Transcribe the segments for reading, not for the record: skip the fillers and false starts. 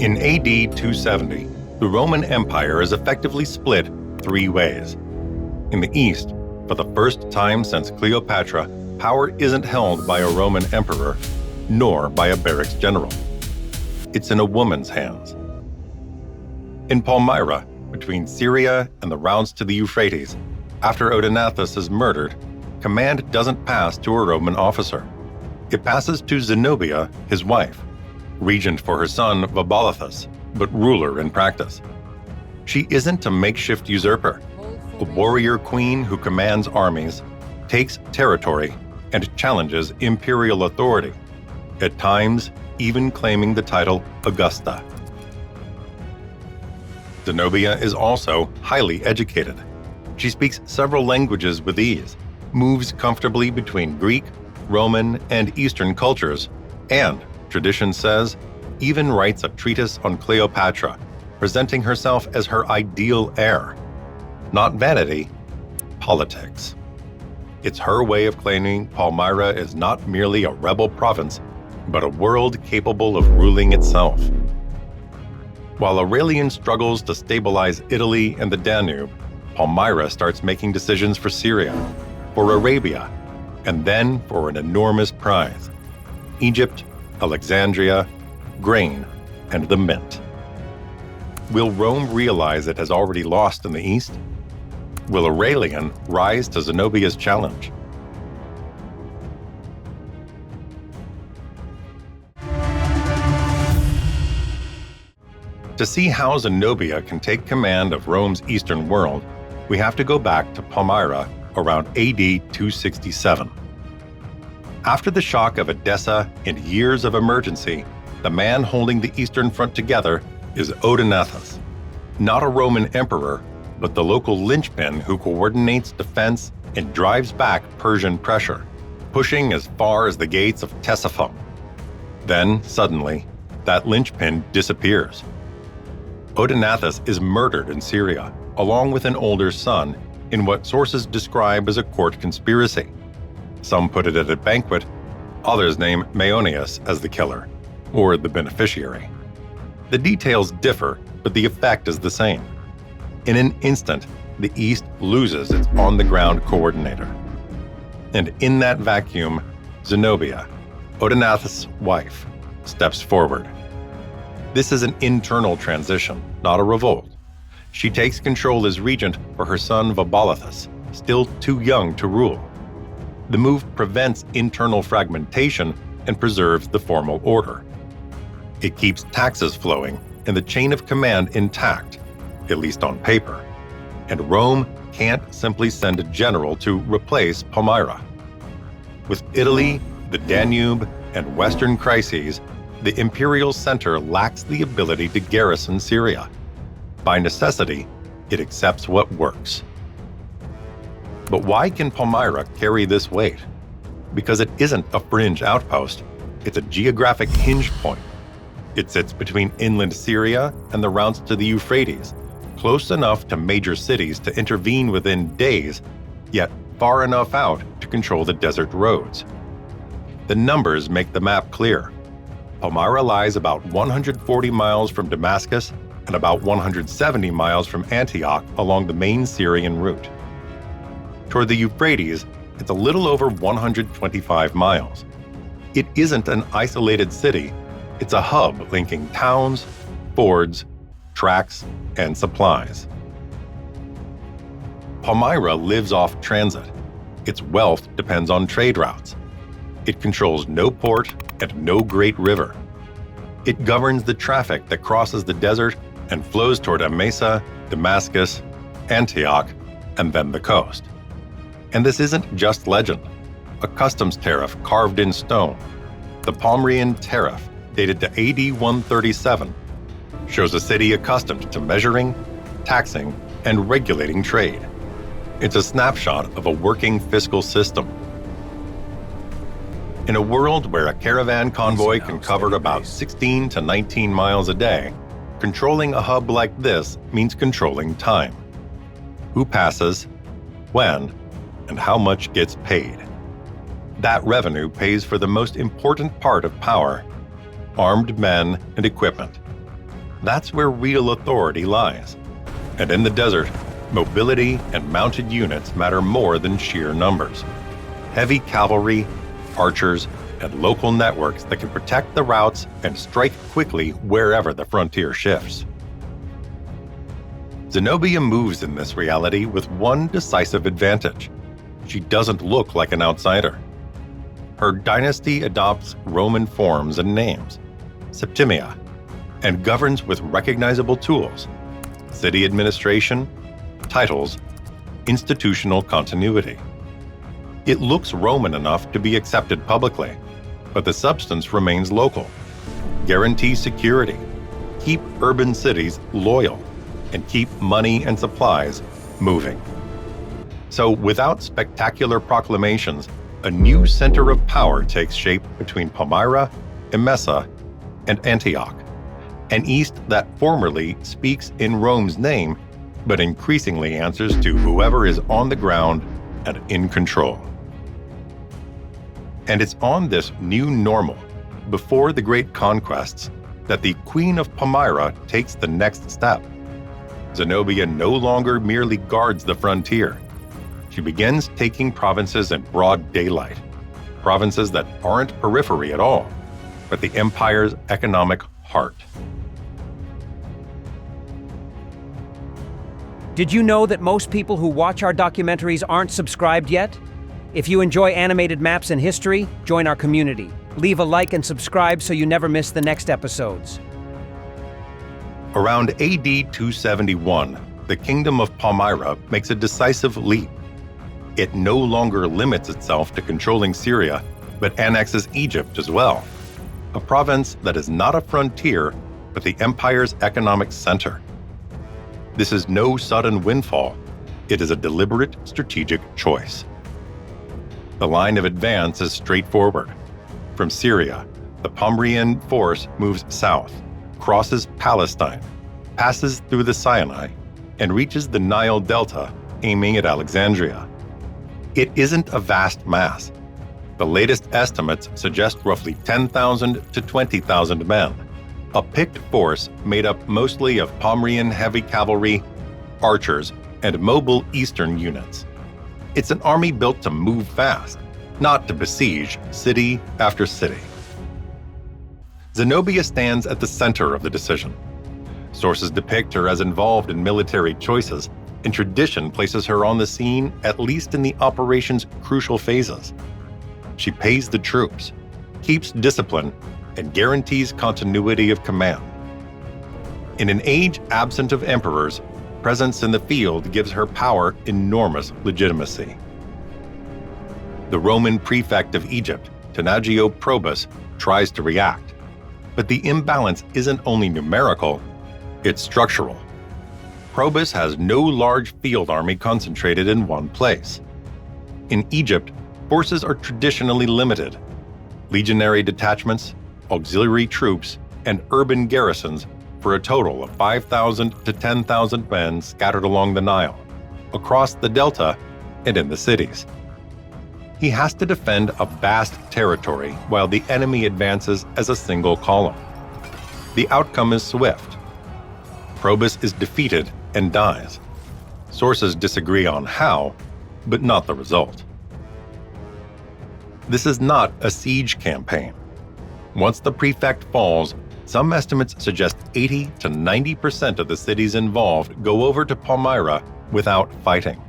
In AD 270, the Roman Empire is effectively split 3 ways. In the east, for the first time since Cleopatra, power isn't held by a Roman emperor, nor by a barracks general. It's in a woman's hands. In Palmyra, between Syria and the routes to the Euphrates, after Odaenathus is murdered, command doesn't pass to a Roman officer. It passes to Zenobia, his wife, regent for her son Vaballathus, but ruler in practice. She isn't a makeshift usurper, a warrior queen who commands armies, takes territory, and challenges imperial authority, at times even claiming the title Augusta. Zenobia is also highly educated. She speaks several languages with ease, moves comfortably between Greek, Roman, and Eastern cultures, and, tradition says, even writes a treatise on Cleopatra, presenting herself as her ideal heir. Not vanity, politics. It's her way of claiming Palmyra is not merely a rebel province, but a world capable of ruling itself. While Aurelian struggles to stabilize Italy and the Danube, Palmyra starts making decisions for Syria, for Arabia, and then for an enormous prize: Egypt, Alexandria, grain, and the mint. Will Rome realize it has already lost in the east? Will Aurelian rise to Zenobia's challenge? To see how Zenobia can take command of Rome's eastern world, we have to go back to Palmyra around AD 267. After the shock of Edessa and years of emergency, the man holding the eastern front together is Odaenathus, not a Roman emperor, but the local linchpin who coordinates defense and drives back Persian pressure, pushing as far as the gates of Ctesiphon. Then, suddenly, that linchpin disappears. Odaenathus is murdered in Syria, along with an older son, in what sources describe as a court conspiracy. Some put it at a banquet, others name Maeonius as the killer, or the beneficiary. The details differ, but the effect is the same. In an instant, the East loses its on-the-ground coordinator. And in that vacuum, Zenobia, Odaenathus' wife, steps forward. This is an internal transition, not a revolt. She takes control as regent for her son Vaballathus, still too young to rule. The move prevents internal fragmentation and preserves the formal order. It keeps taxes flowing and the chain of command intact, at least on paper. And Rome can't simply send a general to replace Palmyra. With Italy, the Danube, and Western crises, the imperial center lacks the ability to garrison Syria. By necessity, it accepts what works. But why can Palmyra carry this weight? Because it isn't a fringe outpost, it's a geographic hinge point. It sits between inland Syria and the routes to the Euphrates, close enough to major cities to intervene within days, yet far enough out to control the desert roads. The numbers make the map clear. Palmyra lies about 140 miles from Damascus and about 170 miles from Antioch along the main Syrian route. Toward the Euphrates, it's a little over 125 miles. It isn't an isolated city, it's a hub linking towns, fords, tracks, and supplies. Palmyra lives off transit. Its wealth depends on trade routes. It controls no port and no great river. It governs the traffic that crosses the desert and flows toward Emesa, Damascus, Antioch, and then the coast. And this isn't just legend. A customs tariff carved in stone, the Palmyrene tariff, dated to AD 137, shows a city accustomed to measuring, taxing, and regulating trade. It's a snapshot of a working fiscal system. In a world where a caravan convoy can cover about 16 to 19 miles a day, controlling a hub like this means controlling time. Who passes, when, and how much gets paid. That revenue pays for the most important part of power: armed men and equipment. That's where real authority lies. And in the desert, mobility and mounted units matter more than sheer numbers. Heavy cavalry, archers, and local networks that can protect the routes and strike quickly wherever the frontier shifts. Zenobia moves in this reality with one decisive advantage. She doesn't look like an outsider. Her dynasty adopts Roman forms and names, Septimia, and governs with recognizable tools: city administration, titles, institutional continuity. It looks Roman enough to be accepted publicly, but the substance remains local. Guarantee security, keep urban cities loyal, and keep money and supplies moving. So without spectacular proclamations, a new center of power takes shape between Palmyra, Emesa, and Antioch, an east that formerly speaks in Rome's name, but increasingly answers to whoever is on the ground and in control. And it's on this new normal, before the great conquests, that the Queen of Palmyra takes the next step. Zenobia no longer merely guards the frontier. She begins taking provinces in broad daylight, provinces that aren't periphery at all, but the empire's economic heart. Did you know that most people who watch our documentaries aren't subscribed yet? If you enjoy animated maps and history, join our community. Leave a like and subscribe so you never miss the next episodes. Around AD 271, the kingdom of Palmyra makes a decisive leap. It no longer limits itself to controlling Syria, but annexes Egypt as well, a province that is not a frontier, but the empire's economic center. This is no sudden windfall. It is a deliberate strategic choice. The line of advance is straightforward. From Syria, the Palmyrene force moves south, crosses Palestine, passes through the Sinai, and reaches the Nile Delta, aiming at Alexandria. It isn't a vast mass. The latest estimates suggest roughly 10,000 to 20,000 men, a picked force made up mostly of Palmyrene heavy cavalry, archers, and mobile eastern units. It's an army built to move fast, not to besiege city after city. Zenobia stands at the center of the decision. Sources depict her as involved in military choices, and tradition places her on the scene at least in the operation's crucial phases. She pays the troops, keeps discipline, and guarantees continuity of command. In an age absent of emperors, presence in the field gives her power enormous legitimacy. The Roman prefect of Egypt, Tanaggio Probus, tries to react, but the imbalance isn't only numerical, it's structural. Probus has no large field army concentrated in one place. In Egypt, forces are traditionally limited. Legionary detachments, auxiliary troops, and urban garrisons for a total of 5,000 to 10,000 men scattered along the Nile, across the Delta, and in the cities. He has to defend a vast territory while the enemy advances as a single column. The outcome is swift. Probus is defeated and dies. Sources disagree on how, but not the result. This is not a siege campaign. Once the prefect falls, some estimates suggest 80 to 90% of the cities involved go over to Palmyra without fighting.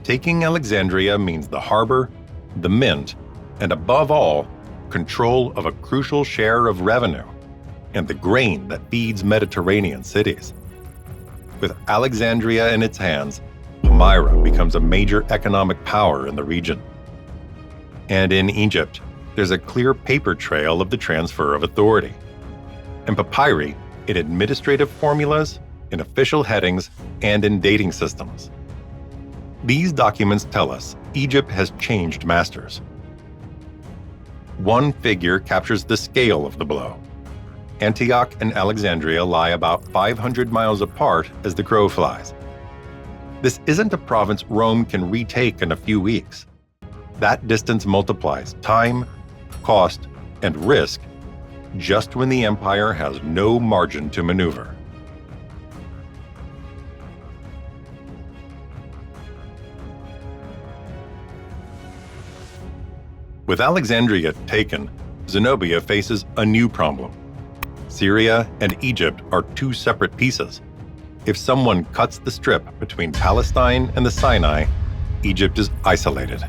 Taking Alexandria means the harbor, the mint, and above all, control of a crucial share of revenue and the grain that feeds Mediterranean cities. With Alexandria in its hands, Palmyra becomes a major economic power in the region. And in Egypt, there's a clear paper trail of the transfer of authority. In papyri, in administrative formulas, in official headings, and in dating systems. These documents tell us Egypt has changed masters. One figure captures the scale of the blow. Antioch and Alexandria lie about 500 miles apart as the crow flies. This isn't a province Rome can retake in a few weeks. That distance multiplies time, cost, and risk just when the empire has no margin to maneuver. With Alexandria taken, Zenobia faces a new problem. Syria and Egypt are two separate pieces. If someone cuts the strip between Palestine and the Sinai, Egypt is isolated.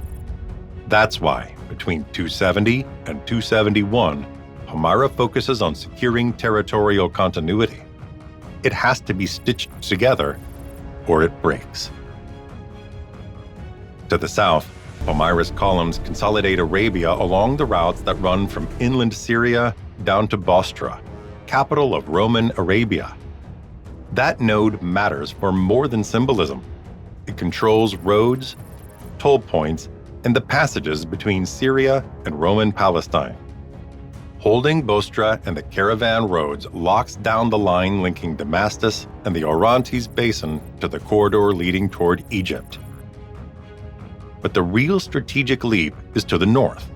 That's why, between 270 and 271, Palmyra focuses on securing territorial continuity. It has to be stitched together, or it breaks. To the south, Palmyra's columns consolidate Arabia along the routes that run from inland Syria down to Bostra, capital of Roman Arabia. That node matters for more than symbolism. It controls roads, toll points, and the passages between Syria and Roman Palestine. Holding Bostra and the caravan roads locks down the line linking Damascus and the Orontes Basin to the corridor leading toward Egypt. But the real strategic leap is to the north.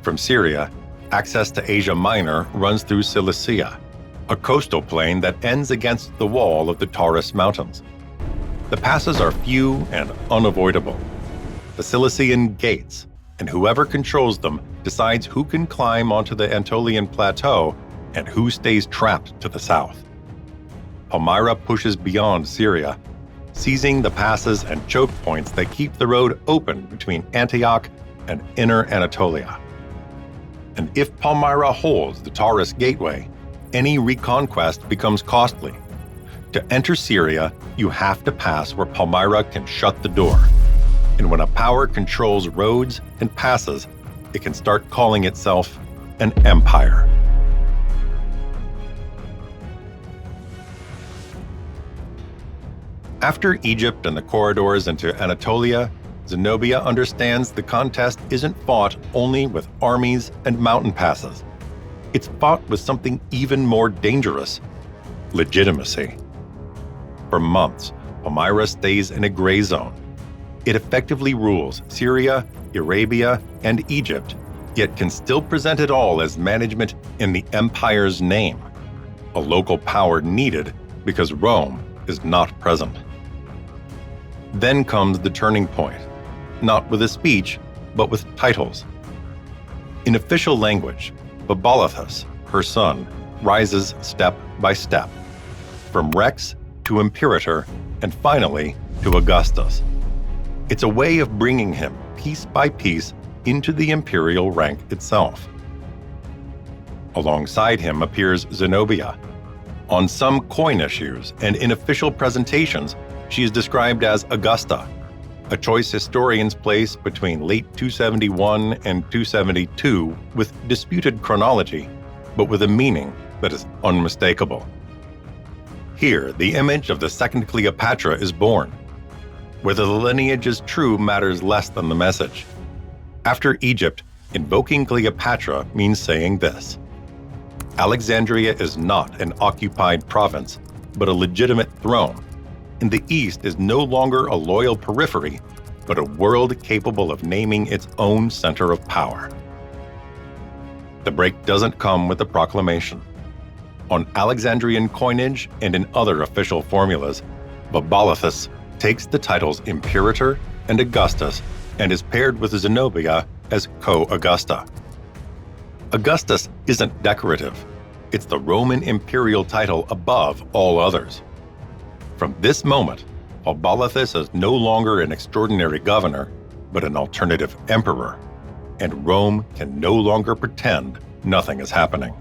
From Syria, access to Asia Minor runs through Cilicia, a coastal plain that ends against the wall of the Taurus Mountains. The passes are few and unavoidable. The Cilician gates, and whoever controls them decides who can climb onto the Anatolian plateau and who stays trapped to the south. Palmyra pushes beyond Syria, seizing the passes and choke points that keep the road open between Antioch and inner Anatolia. And if Palmyra holds the Taurus gateway, any reconquest becomes costly. To enter Syria, you have to pass where Palmyra can shut the door. And when a power controls roads and passes, it can start calling itself an empire. After Egypt and the corridors into Anatolia, Zenobia understands the contest isn't fought only with armies and mountain passes. It's fought with something even more dangerous: legitimacy. For months, Palmyra stays in a gray zone. It effectively rules Syria, Arabia, and Egypt, yet can still present it all as management in the empire's name, a local power needed because Rome is not present. Then comes the turning point, not with a speech, but with titles. In official language, Vaballathus, her son, rises step by step, from Rex to Imperator, and finally to Augustus. It's a way of bringing him, piece by piece, into the imperial rank itself. Alongside him appears Zenobia. On some coin issues and in official presentations, she is described as Augusta, a choice historians place between late 271 and 272 with disputed chronology, but with a meaning that is unmistakable. Here, the image of the second Cleopatra is born. Whether the lineage is true matters less than the message. After Egypt, invoking Cleopatra means saying this: Alexandria is not an occupied province, but a legitimate throne, and the East is no longer a loyal periphery, but a world capable of naming its own center of power. The break doesn't come with the proclamation. On Alexandrian coinage and in other official formulas, Vaballathus takes the titles Imperator and Augustus and is paired with Zenobia as co-Augusta. Augustus isn't decorative. It's the Roman imperial title above all others. From this moment, Vaballathus is no longer an extraordinary governor, but an alternative emperor, and Rome can no longer pretend nothing is happening.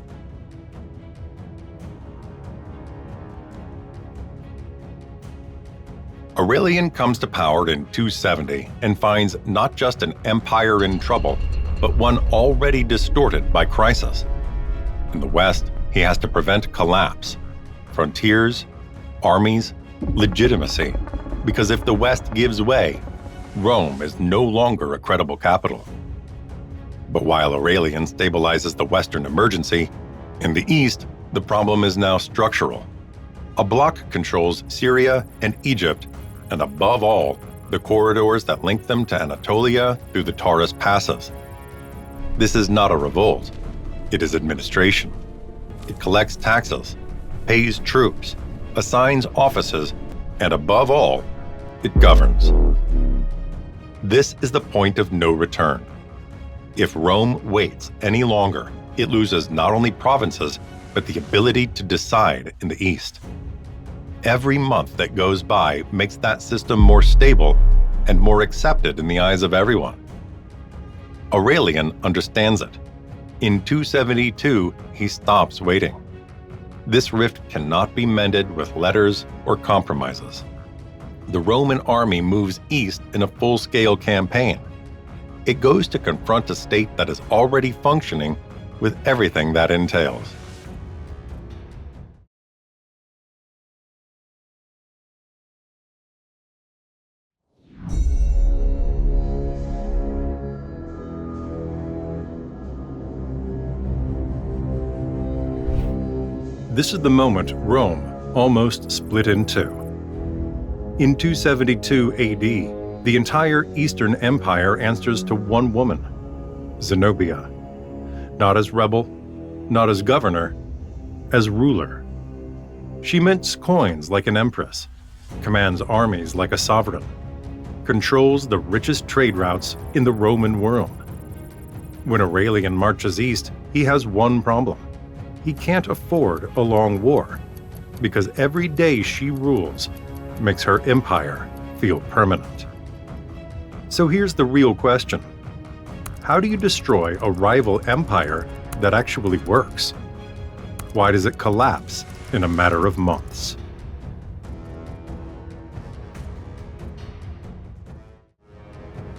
Aurelian comes to power in 270 and finds not just an empire in trouble, but one already distorted by crisis. In the West, he has to prevent collapse, frontiers, armies, legitimacy, because if the West gives way, Rome is no longer a credible capital. But while Aurelian stabilizes the Western emergency, in the East, the problem is now structural. A bloc controls Syria and Egypt, and above all, the corridors that link them to Anatolia through the Taurus passes. This is not a revolt. It is administration. It collects taxes, pays troops, assigns offices, and above all, it governs. This is the point of no return. If Rome waits any longer, it loses not only provinces, but the ability to decide in the East. Every month that goes by makes that system more stable and more accepted in the eyes of everyone. Aurelian understands it. In 272, he stops waiting. This rift cannot be mended with letters or compromises. The Roman army moves east in a full-scale campaign. It goes to confront a state that is already functioning with everything that entails. This is the moment Rome almost split in two. In 272 AD, the entire Eastern Empire answers to one woman, Zenobia, not as rebel, not as governor, as ruler. She mints coins like an empress, commands armies like a sovereign, controls the richest trade routes in the Roman world. When Aurelian marches east, he has one problem. He can't afford a long war, because every day she rules makes her empire feel permanent. So here's the real question. How do you destroy a rival empire that actually works? Why does it collapse in a matter of months?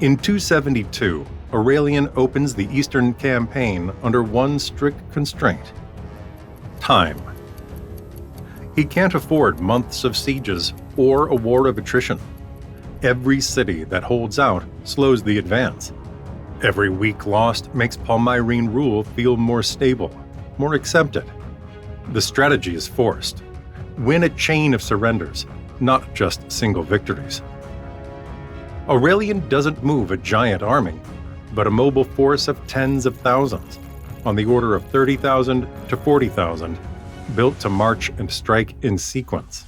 In 272, Aurelian opens the Eastern campaign under one strict constraint: time. He can't afford months of sieges or a war of attrition. Every city that holds out slows the advance. Every week lost makes Palmyrene rule feel more stable, more accepted. The strategy is forced. Win a chain of surrenders, not just single victories. Aurelian doesn't move a giant army, but a mobile force of tens of thousands, on the order of 30,000 to 40,000, built to march and strike in sequence.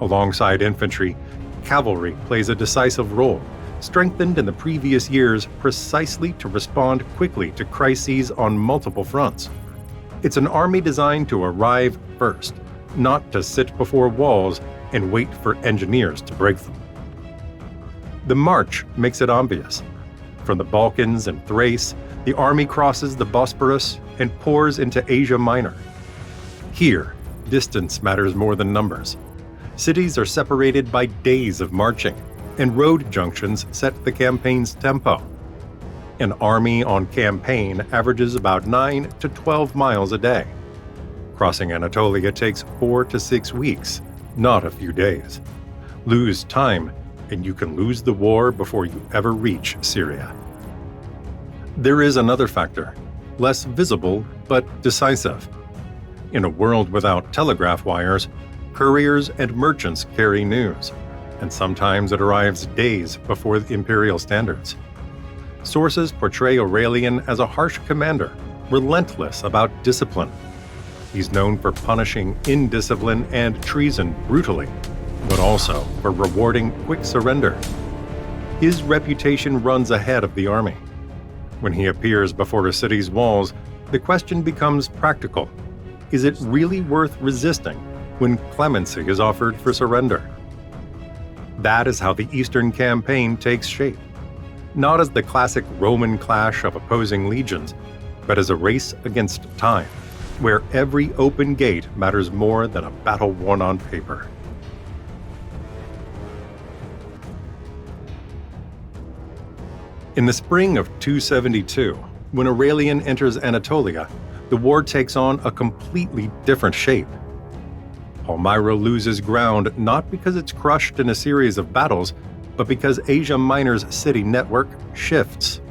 Alongside infantry, cavalry plays a decisive role, strengthened in the previous years precisely to respond quickly to crises on multiple fronts. It's an army designed to arrive first, not to sit before walls and wait for engineers to break them. The march makes it obvious. From the Balkans and Thrace, the army crosses the Bosporus and pours into Asia Minor. Here, distance matters more than numbers. Cities are separated by days of marching, and road junctions set the campaign's tempo. An army on campaign averages about 9 to 12 miles a day. Crossing Anatolia takes 4 to 6 weeks, not a few days. Lose time, and you can lose the war before you ever reach Syria. There is another factor, less visible but decisive. In a world without telegraph wires, couriers and merchants carry news, and sometimes it arrives days before the imperial standards. Sources portray Aurelian as a harsh commander, relentless about discipline. He's known for punishing indiscipline and treason brutally, but also for rewarding quick surrender. His reputation runs ahead of the army. When he appears before a city's walls, the question becomes practical. Is it really worth resisting when clemency is offered for surrender? That is how the Eastern campaign takes shape. Not as the classic Roman clash of opposing legions, but as a race against time, where every open gate matters more than a battle won on paper. In the spring of 272, when Aurelian enters Anatolia, the war takes on a completely different shape. Palmyra loses ground not because it's crushed in a series of battles, but because Asia Minor's city network shifts.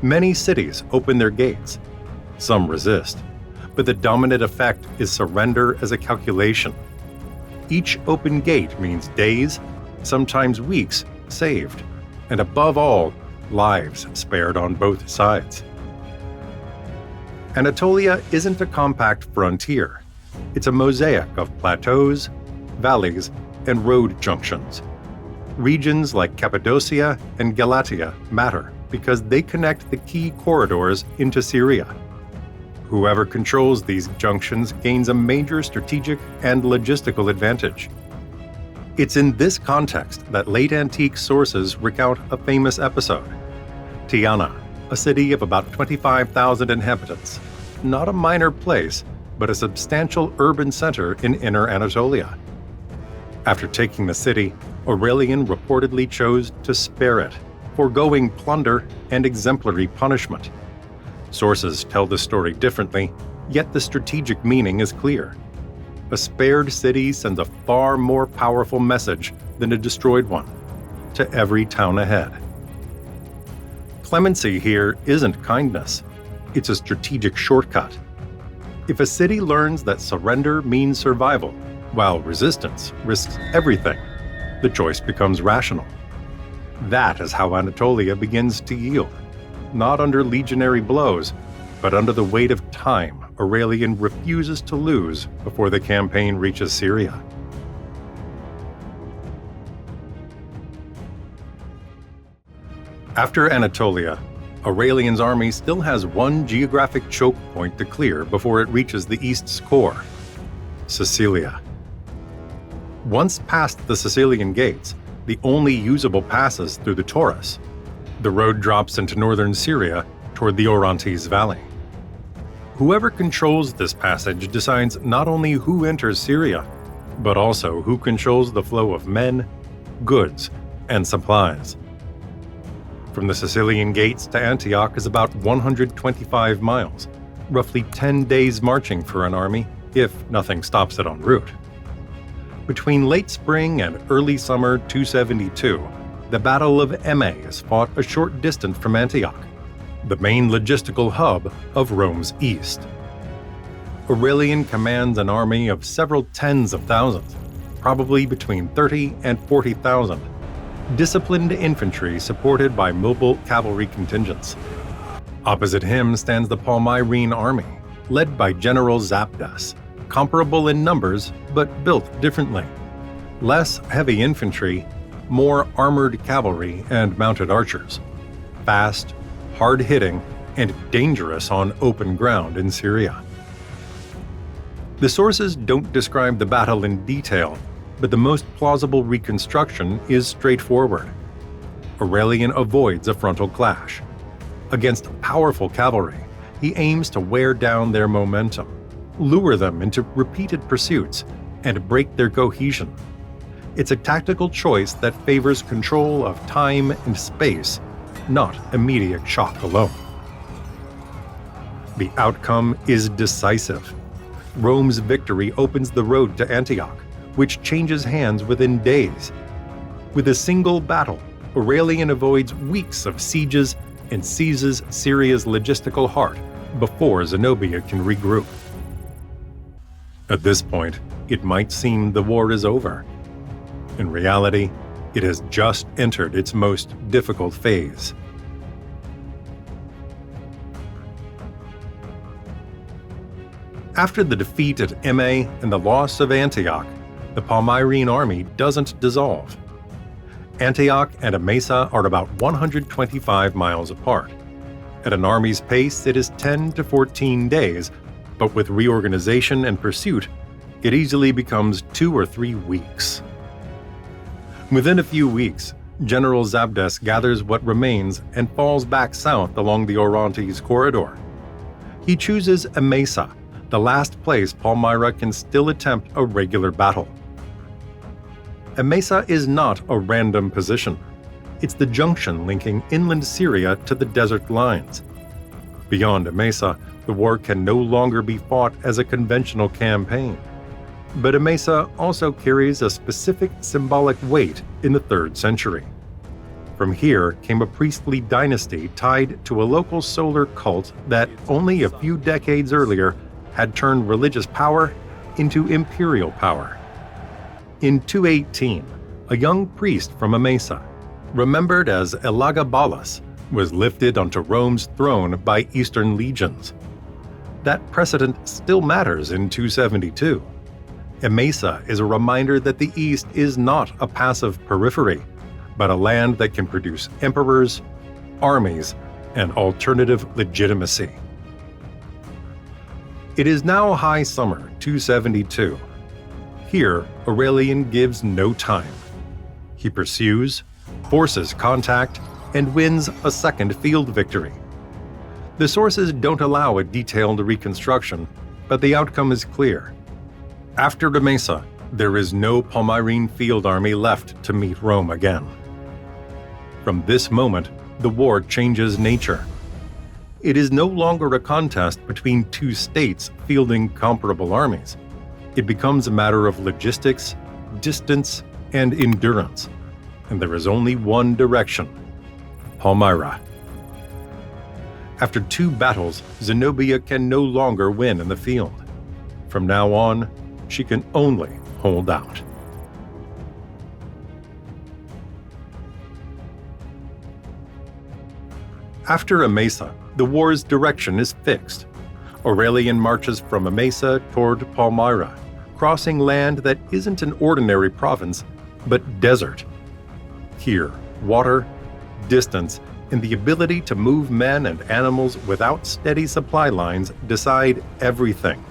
Many cities open their gates. Some resist, but the dominant effect is surrender as a calculation. Each open gate means days, sometimes weeks, saved, and above all, lives spared on both sides. Anatolia isn't a compact frontier. It's a mosaic of plateaus, valleys, and road junctions. Regions like Cappadocia and Galatia matter because they connect the key corridors into Syria. Whoever controls these junctions gains a major strategic and logistical advantage. It's in this context that late antique sources recount a famous episode. Tyana, a city of about 25,000 inhabitants, not a minor place, but a substantial urban center in inner Anatolia. After taking the city, Aurelian reportedly chose to spare it, foregoing plunder and exemplary punishment. Sources tell the story differently, yet the strategic meaning is clear. A spared city sends a far more powerful message than a destroyed one, to every town ahead. Clemency here isn't kindness, it's a strategic shortcut. If a city learns that surrender means survival, while resistance risks everything, the choice becomes rational. That is how Anatolia begins to yield, not under legionary blows, but under the weight of time Aurelian refuses to lose before the campaign reaches Syria. After Anatolia, Aurelian's army still has one geographic choke point to clear before it reaches the east's core: Sicilia. Once past the Sicilian gates, the only usable passes through the Taurus. The road drops into northern Syria toward the Orontes Valley. Whoever controls this passage decides not only who enters Syria, but also who controls the flow of men, goods, and supplies. From the Sicilian gates to Antioch is about 125 miles, roughly 10 days marching for an army, if nothing stops it en route. Between late spring and early summer 272, the Battle of Emesa is fought a short distance from Antioch, the main logistical hub of Rome's east. Aurelian commands an army of several tens of thousands, probably between 30 and 40,000, disciplined infantry supported by mobile cavalry contingents. Opposite him stands the Palmyrene army, led by General Zabdas, comparable in numbers but built differently. Less heavy infantry, more armored cavalry and mounted archers. Fast, hard-hitting, and dangerous on open ground in Syria. The sources don't describe the battle in detail, but the most plausible reconstruction is straightforward. Aurelian avoids a frontal clash. Against powerful cavalry, he aims to wear down their momentum, lure them into repeated pursuits, and break their cohesion. It's a tactical choice that favors control of time and space, not immediate shock alone. The outcome is decisive. Rome's victory opens the road to Antioch, which changes hands within days. With a single battle, Aurelian avoids weeks of sieges and seizes Syria's logistical heart before Zenobia can regroup. At this point, it might seem the war is over. In reality, it has just entered its most difficult phase. After the defeat at Immae and the loss of Antioch, the Palmyrene army doesn't dissolve. Antioch and Emesa are about 125 miles apart. At an army's pace, it is 10 to 14 days, but with reorganization and pursuit, it easily becomes 2 or 3 weeks. Within a few weeks, General Zabdas gathers what remains and falls back south along the Orontes corridor. He chooses Emesa, the last place Palmyra can still attempt a regular battle. Emesa is not a random position. It's the junction linking inland Syria to the desert lines. Beyond Emesa, the war can no longer be fought as a conventional campaign. But Emesa also carries a specific symbolic weight in the 3rd century. From here came a priestly dynasty tied to a local solar cult that only a few decades earlier had turned religious power into imperial power. In 218, a young priest from Emesa, remembered as Elagabalus, was lifted onto Rome's throne by Eastern legions. that precedent still matters in 272. Emesa is a reminder that the East is not a passive periphery, but a land that can produce emperors, armies, and alternative legitimacy. It is now high summer 272. Here, Aurelian gives no time. He pursues, forces contact, and wins a second field victory. The sources don't allow a detailed reconstruction, but the outcome is clear. After Emesa, there is no Palmyrene field army left to meet Rome again. From this moment, the war changes nature. It is no longer a contest between two states fielding comparable armies. It becomes a matter of logistics, distance, and endurance, and there is only one direction: Palmyra. After 2 battles, Zenobia can no longer win in the field. From now on, she can only hold out. After Emesa, the war's direction is fixed. Aurelian marches from Emesa toward Palmyra, crossing land that isn't an ordinary province, but desert. Here, water, distance, and the ability to move men and animals without steady supply lines decide everything.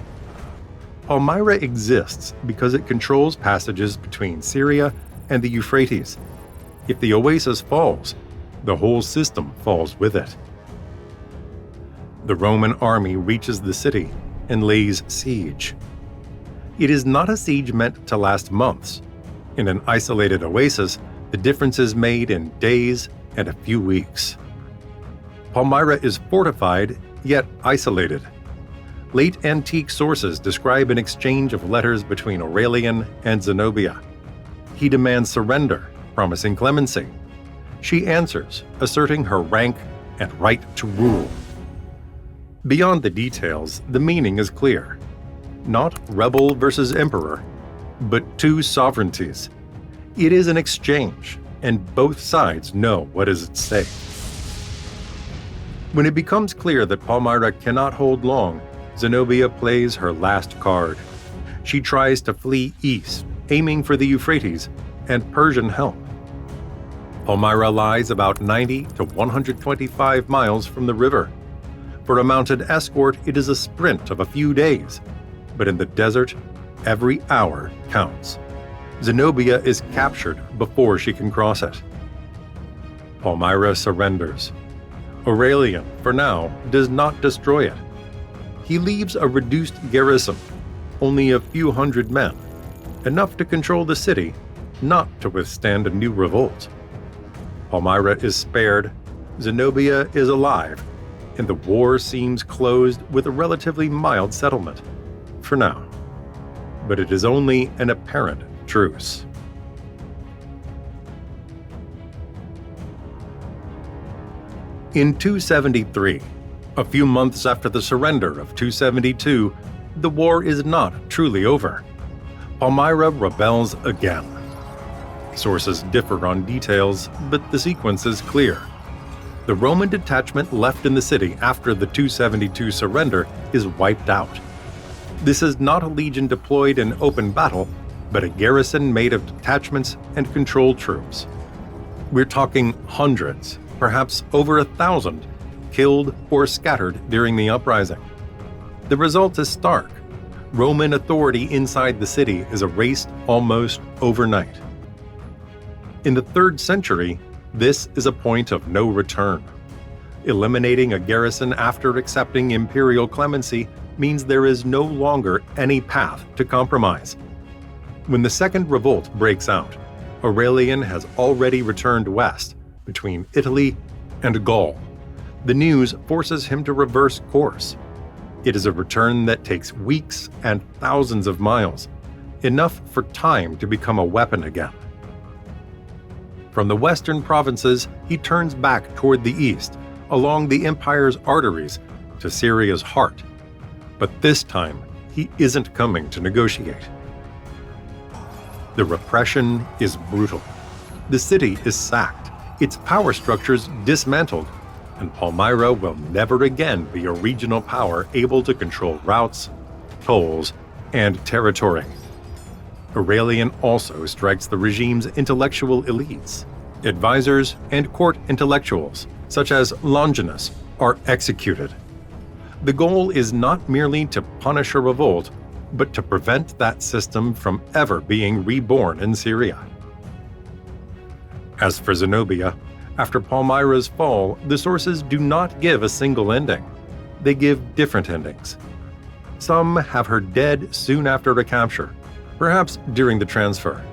Palmyra exists because it controls passages between Syria and the Euphrates. If the oasis falls, the whole system falls with it. The Roman army reaches the city and lays siege. It is not a siege meant to last months. In an isolated oasis, the difference is made in days and a few weeks. Palmyra is fortified, yet isolated. Late antique sources describe an exchange of letters between Aurelian and Zenobia. He demands surrender, promising clemency. She answers, asserting her rank and right to rule. Beyond the details, the meaning is clear. Not rebel versus emperor, but two sovereignties. It is an exchange, and both sides know what is at stake. When it becomes clear that Palmyra cannot hold long, Zenobia plays her last card. She tries to flee east, aiming for the Euphrates and Persian help. Palmyra lies about 90 to 125 miles from the river. For a mounted escort, it is a sprint of a few days, but in the desert, every hour counts. Zenobia is captured before she can cross it. Palmyra surrenders. Aurelian, for now, does not destroy it. He leaves a reduced garrison, only a few hundred men, enough to control the city, not to withstand a new revolt. Palmyra is spared, Zenobia is alive, and the war seems closed with a relatively mild settlement, for now. But it is only an apparent truce. In 273, a few months after the surrender of 272, the war is not truly over. Palmyra rebels again. Sources differ on details, but the sequence is clear. The Roman detachment left in the city after the 272 surrender is wiped out. This is not a legion deployed in open battle, but a garrison made of detachments and control troops. We're talking hundreds, perhaps over 1,000, killed or scattered during the uprising. The result is stark. Roman authority inside the city is erased almost overnight. In the 3rd century, this is a point of no return. Eliminating a garrison after accepting imperial clemency means there is no longer any path to compromise. When the Second Revolt breaks out, Aurelian has already returned west, between Italy and Gaul. The news forces him to reverse course. It is a return that takes weeks and thousands of miles, enough for time to become a weapon again. From the western provinces, he turns back toward the east, along the empire's arteries, to Syria's heart. But this time, he isn't coming to negotiate. The repression is brutal. The city is sacked, its power structures dismantled, and Palmyra will never again be a regional power able to control routes, tolls, and territory. Aurelian also strikes the regime's intellectual elites. Advisors and court intellectuals, such as Longinus, are executed. The goal is not merely to punish a revolt, but to prevent that system from ever being reborn in Syria. As for Zenobia, after Palmyra's fall, the sources do not give a single ending. They give different endings. Some have her dead soon after the capture, perhaps during the transfer.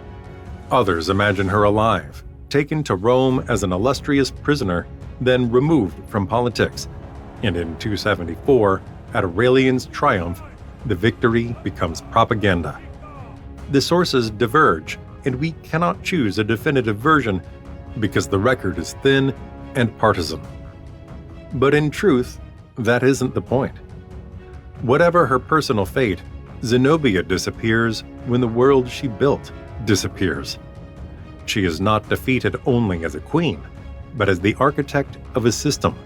Others imagine her alive, taken to Rome as an illustrious prisoner, then removed from politics. And in 274, at Aurelian's triumph, the victory becomes propaganda. The sources diverge, and we cannot choose a definitive version because the record is thin and partisan. But in truth, that isn't the point. Whatever her personal fate, Zenobia disappears when the world she built disappears. She is not defeated only as a queen, but as the architect of a system,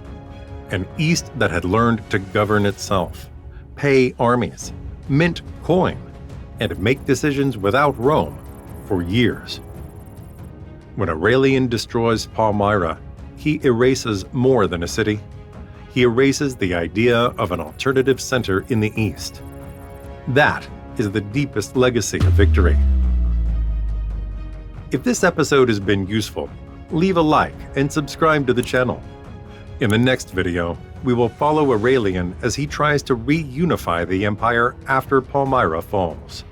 an East that had learned to govern itself, pay armies, mint coin, and make decisions without Rome for years. When Aurelian destroys Palmyra, he erases more than a city. He erases the idea of an alternative center in the East. That is the deepest legacy of victory. If this episode has been useful, leave a like and subscribe to the channel. In the next video, we will follow Aurelian as he tries to reunify the empire after Palmyra falls.